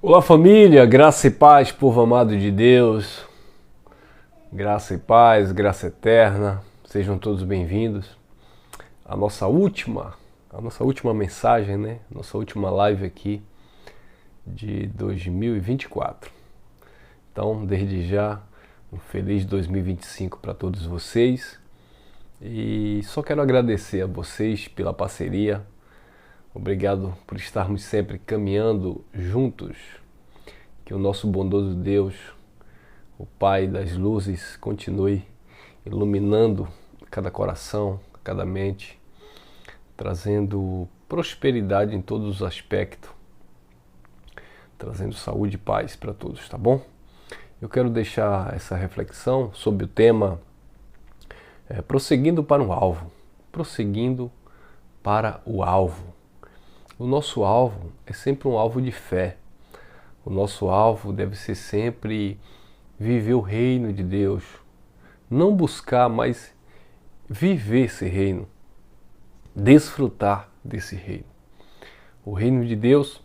Olá família, graça e paz, povo amado de Deus, graça e paz, graça eterna, sejam todos bem-vindos à nossa última mensagem, né? Nossa última live aqui de 2024. Então, desde já, um feliz 2025 para todos vocês e só quero agradecer a vocês pela parceria. Obrigado por estarmos sempre caminhando juntos. Que o nosso bondoso Deus, o Pai das luzes, continue iluminando cada coração, cada mente, trazendo prosperidade em todos os aspectos, trazendo saúde e paz para todos, tá bom? Eu quero deixar essa reflexão sobre o tema prosseguindo para um alvo. Prosseguindo para o alvo. O nosso alvo é sempre um alvo de fé. O nosso alvo deve ser sempre viver o reino de Deus. Não buscar, mas viver esse reino. Desfrutar desse reino. O reino de Deus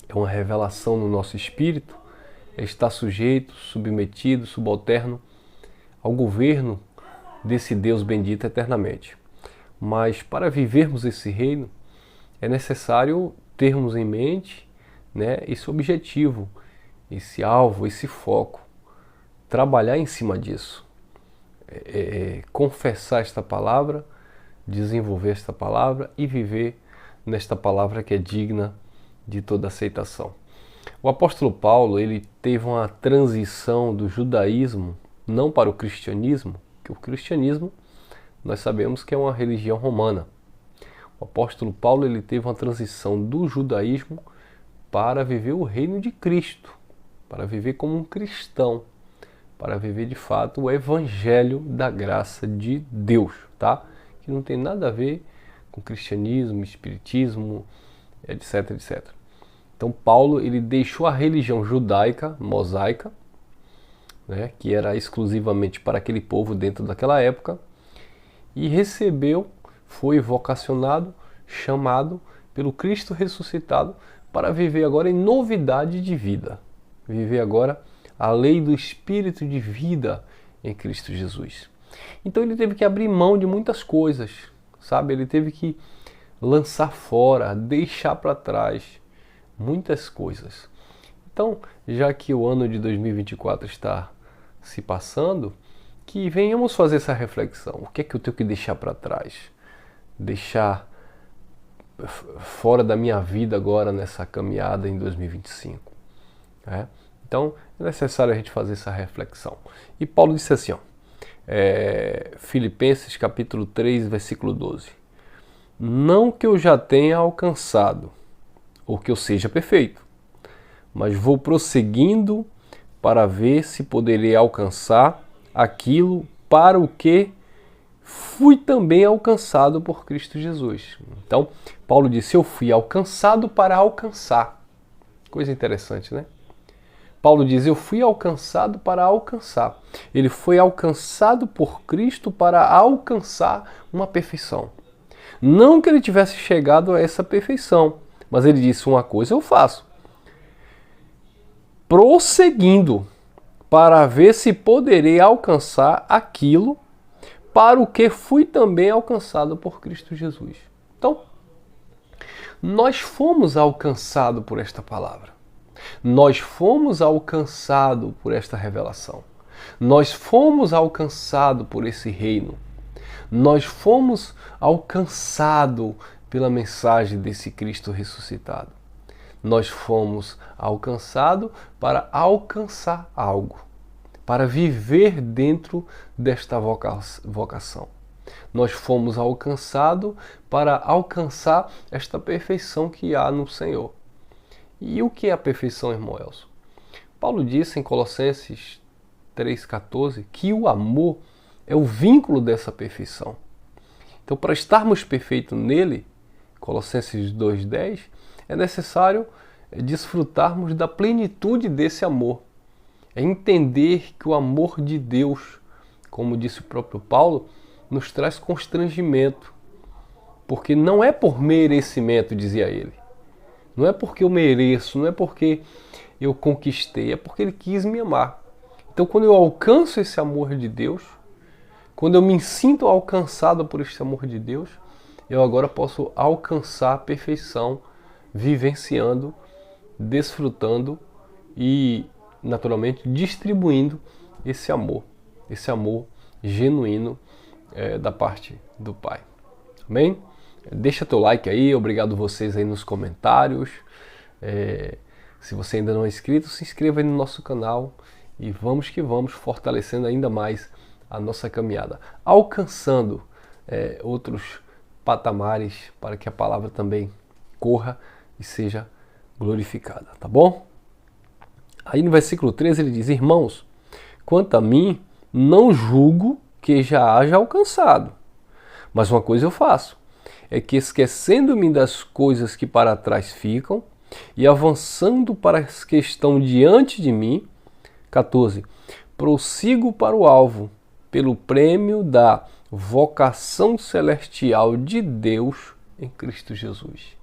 é uma revelação no nosso espírito. É estar sujeito, submetido, subalterno ao governo desse Deus bendito eternamente. Mas para vivermos esse reino, é necessário termos em mente, né, esse objetivo, esse alvo, esse foco. Trabalhar em cima disso. Confessar esta palavra, desenvolver esta palavra e viver nesta palavra que é digna de toda aceitação. O apóstolo Paulo, ele teve uma transição do judaísmo não para o cristianismo, que o cristianismo nós sabemos que é uma religião romana. O apóstolo Paulo, ele teve uma transição do judaísmo para viver o reino de Cristo, para viver como um cristão, para viver de fato o evangelho da graça de Deus, tá? Que não tem nada a ver com cristianismo, espiritismo, etc, etc. Então Paulo, ele deixou a religião judaica, mosaica, né, que era exclusivamente para aquele povo dentro daquela época, e foi vocacionado, chamado pelo Cristo ressuscitado para viver agora em novidade de vida. Viver agora a lei do Espírito de vida em Cristo Jesus. Então ele teve que abrir mão de muitas coisas, sabe? Ele teve que lançar fora, deixar para trás muitas coisas. Então, já que o ano de 2024 está se passando, que venhamos fazer essa reflexão. O que é que eu tenho que deixar para trás? Deixar fora da minha vida agora nessa caminhada em 2025. Né? Então, é necessário a gente fazer essa reflexão. E Paulo disse assim, Filipenses capítulo 3, versículo 12. Não que eu já tenha alcançado, ou que eu seja perfeito, mas vou prosseguindo para ver se poderei alcançar aquilo para o que fui também alcançado por Cristo Jesus. Então, Paulo disse, eu fui alcançado para alcançar. Coisa interessante, né? Paulo diz, eu fui alcançado para alcançar. Ele foi alcançado por Cristo para alcançar uma perfeição. Não que ele tivesse chegado a essa perfeição, mas ele disse, uma coisa eu faço. Prosseguindo para ver se poderei alcançar aquilo para o que fui também alcançado por Cristo Jesus. Então, nós fomos alcançados por esta palavra. Nós fomos alcançados por esta revelação. Nós fomos alcançados por esse reino. Nós fomos alcançados pela mensagem desse Cristo ressuscitado. Nós fomos alcançados para alcançar algo, para viver dentro desta vocação. Nós fomos alcançados para alcançar esta perfeição que há no Senhor. E o que é a perfeição, irmão Elcio? Paulo disse em Colossenses 3,14 que o amor é o vínculo dessa perfeição. Então, para estarmos perfeitos nele, Colossenses 2,10, é necessário desfrutarmos da plenitude desse amor. É entender que o amor de Deus, como disse o próprio Paulo, nos traz constrangimento. Porque não é por merecimento, dizia ele. Não é porque eu mereço, não é porque eu conquistei, é porque Ele quis me amar. Então quando eu alcanço esse amor de Deus, quando eu me sinto alcançado por esse amor de Deus, eu agora posso alcançar a perfeição, vivenciando, desfrutando e, naturalmente, distribuindo esse amor genuíno da parte do Pai. Amém? Deixa teu like aí, obrigado vocês aí nos comentários. Se você ainda não é inscrito, se inscreva aí no nosso canal e vamos que vamos, fortalecendo ainda mais a nossa caminhada, alcançando outros patamares para que a palavra também corra e seja glorificada, tá bom? Aí no versículo 13 ele diz: irmãos, quanto a mim, não julgo que já haja alcançado, mas uma coisa eu faço, é que esquecendo-me das coisas que para trás ficam e avançando para as que estão diante de mim, 14, prossigo para o alvo, pelo prêmio da vocação celestial de Deus em Cristo Jesus.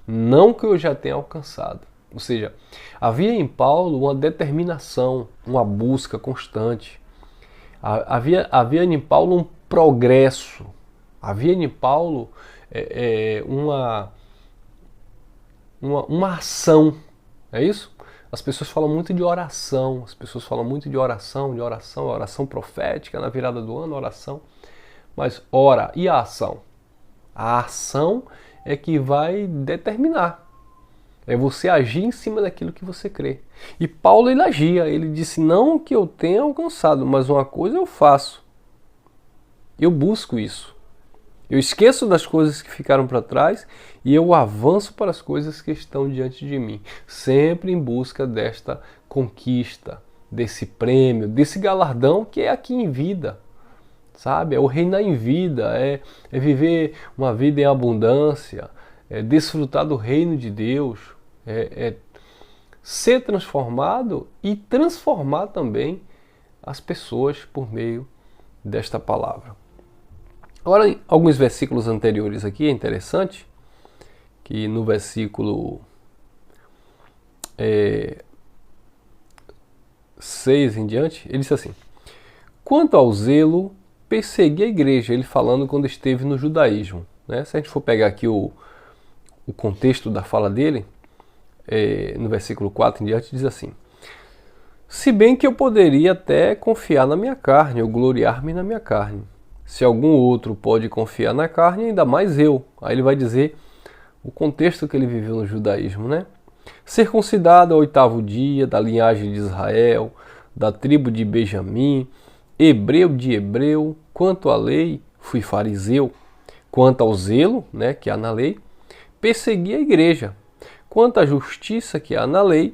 Não que eu já tenha alcançado. Ou seja, havia em Paulo uma determinação, uma busca constante. Havia em Paulo um progresso. Havia em Paulo uma ação. É isso? As pessoas falam muito de oração. Oração profética na virada do ano, oração. Mas ora, e a ação? A ação é que vai determinar. É você agir em cima daquilo que você crê. E Paulo ele agia, ele disse: não que eu tenha alcançado, mas uma coisa eu faço. Eu busco isso. Eu esqueço das coisas que ficaram para trás e eu avanço para as coisas que estão diante de mim. Sempre em busca desta conquista, desse prêmio, desse galardão que é aqui em vida. Sabe? É o reinar em vida, é viver uma vida em abundância, é desfrutar do reino de Deus, é ser transformado e transformar também as pessoas por meio desta palavra. Agora, em alguns versículos anteriores aqui é interessante que no versículo 6 em diante, ele diz assim: quanto ao zelo, persegui a igreja, ele falando quando esteve no judaísmo. Né? Se a gente for pegar aqui o contexto da fala dele, no versículo 4 em diante, diz assim: se bem que eu poderia até confiar na minha carne, ou gloriar-me na minha carne. Se algum outro pode confiar na carne, ainda mais eu. Aí ele vai dizer o contexto que ele viveu no judaísmo, né? Circuncidado ao 8º dia, da linhagem de Israel, da tribo de Benjamim, hebreu de hebreu, quanto à lei, fui fariseu. Quanto ao zelo, né, que há na lei, persegui a igreja. Quanto à justiça que há na lei,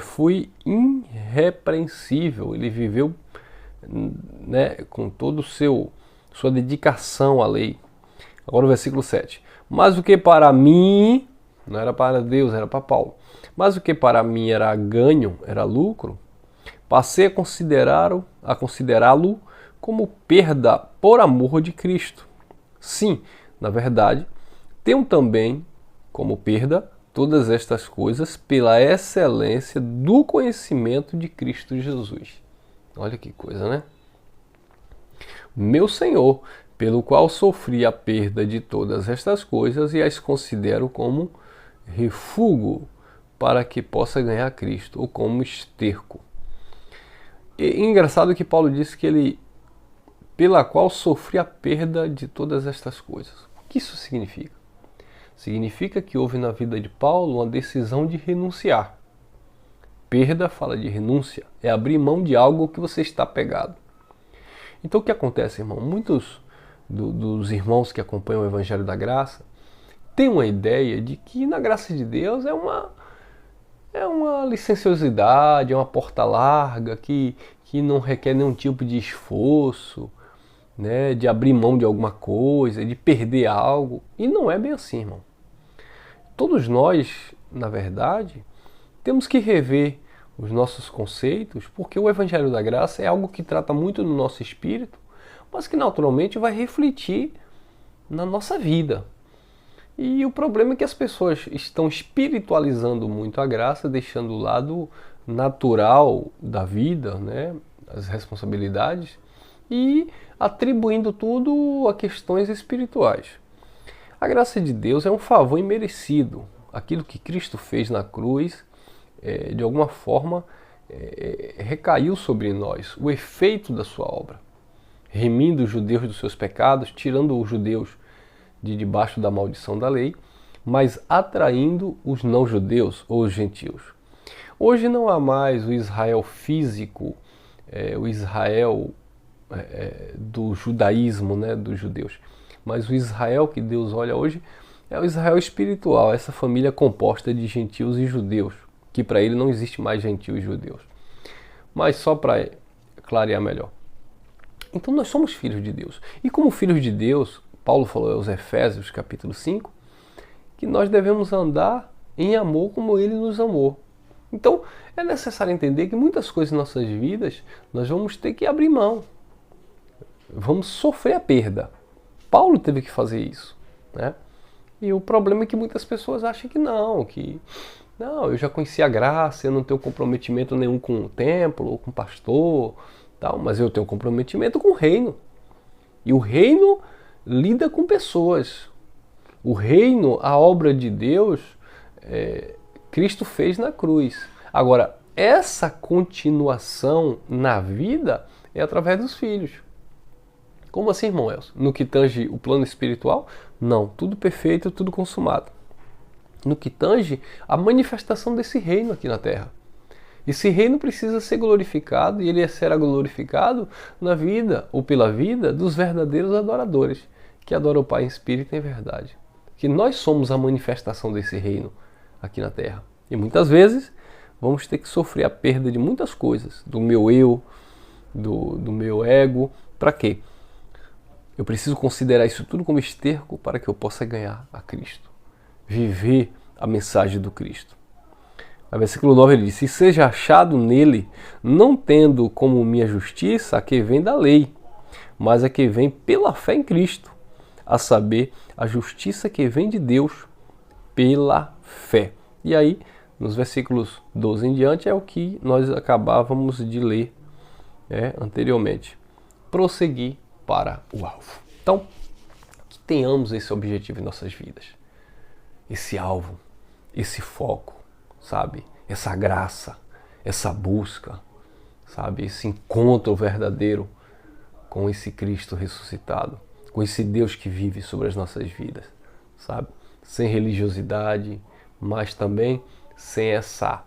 fui irrepreensível. Ele viveu, né, com todo sua dedicação à lei. Agora o versículo 7. Mas o que para mim, não era para Deus, era para Paulo. Mas o que para mim era ganho, era lucro, passei a considerá-lo como perda por amor de Cristo. Sim, na verdade, tenho também como perda todas estas coisas pela excelência do conhecimento de Cristo Jesus. Olha que coisa, né? Meu Senhor, pelo qual sofri a perda de todas estas coisas e as considero como refúgio para que possa ganhar Cristo, ou como esterco. E engraçado que Paulo disse que ele, pela qual sofri a perda de todas estas coisas. O que isso significa? Significa que houve na vida de Paulo uma decisão de renunciar. Perda fala de renúncia, é abrir mão de algo que você está apegado. Então o que acontece, irmão? Muitos dos irmãos que acompanham o Evangelho da Graça têm uma ideia de que na graça de Deus é uma licenciosidade, é uma porta larga, que não requer nenhum tipo de esforço, né, de abrir mão de alguma coisa, de perder algo. E não é bem assim, irmão. Todos nós, na verdade, temos que rever os nossos conceitos, porque o Evangelho da Graça é algo que trata muito do nosso espírito, mas que naturalmente vai refletir na nossa vida. E o problema é que as pessoas estão espiritualizando muito a graça, deixando o lado natural da vida, né, as responsabilidades, e atribuindo tudo a questões espirituais. A graça de Deus é um favor imerecido. Aquilo que Cristo fez na cruz, de alguma forma, recaiu sobre nós, o efeito da sua obra, remindo os judeus dos seus pecados, tirando os judeus de debaixo da maldição da lei, mas atraindo os não-judeus ou os gentios. Hoje não há mais o Israel físico, o Israel do judaísmo, né, dos judeus, mas o Israel que Deus olha hoje é o Israel espiritual, essa família composta de gentios e judeus, que para ele não existe mais gentios e judeus. Mas só para clarear melhor. Então nós somos filhos de Deus. E como filhos de Deus, Paulo falou aos Efésios, capítulo 5, que nós devemos andar em amor como ele nos amou. Então é necessário entender que muitas coisas em nossas vidas nós vamos ter que abrir mão. Vamos sofrer a perda. Paulo teve que fazer isso, né? E o problema é que muitas pessoas acham que não, eu já conheci a graça, eu não tenho comprometimento nenhum com o templo ou com o pastor, tal, mas eu tenho comprometimento com o reino. E o reino lida com pessoas. O reino, a obra de Deus, Cristo fez na cruz. Agora, essa continuação na vida é através dos filhos. Como assim, irmão Elcio? No que tange o plano espiritual? Não, tudo perfeito, tudo consumado. No que tange a manifestação desse reino aqui na terra. Esse reino precisa ser glorificado e ele será glorificado na vida ou pela vida dos verdadeiros adoradores, que adoram o Pai em espírito e em verdade. Que nós somos a manifestação desse reino aqui na terra. E muitas vezes vamos ter que sofrer a perda de muitas coisas, do meu eu, do meu ego. Para quê? Eu preciso considerar isso tudo como esterco para que eu possa ganhar a Cristo. Viver a mensagem do Cristo. No versículo 9 ele diz: e seja achado nele, não tendo como minha justiça a que vem da lei, mas a que vem pela fé em Cristo, a saber, a justiça que vem de Deus pela fé. E aí, nos versículos 12 em diante, é o que nós acabávamos de ler anteriormente. Prosseguir para o alvo. Então, que tenhamos esse objetivo em nossas vidas. Esse alvo, esse foco, sabe? Essa graça, essa busca, sabe? Esse encontro verdadeiro com esse Cristo ressuscitado, com esse Deus que vive sobre as nossas vidas, sabe? Sem religiosidade, mas também sem essa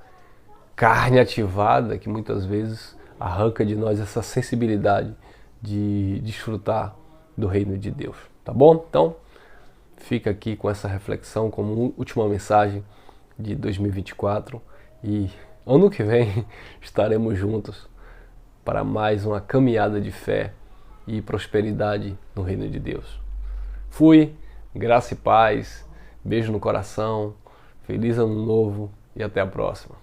carne ativada que muitas vezes arranca de nós essa sensibilidade de desfrutar do reino de Deus, tá bom? Então, fica aqui com essa reflexão como última mensagem de 2024 e ano que vem estaremos juntos para mais uma caminhada de fé e prosperidade no reino de Deus. Fui, graça e paz, beijo no coração, feliz ano novo e até a próxima.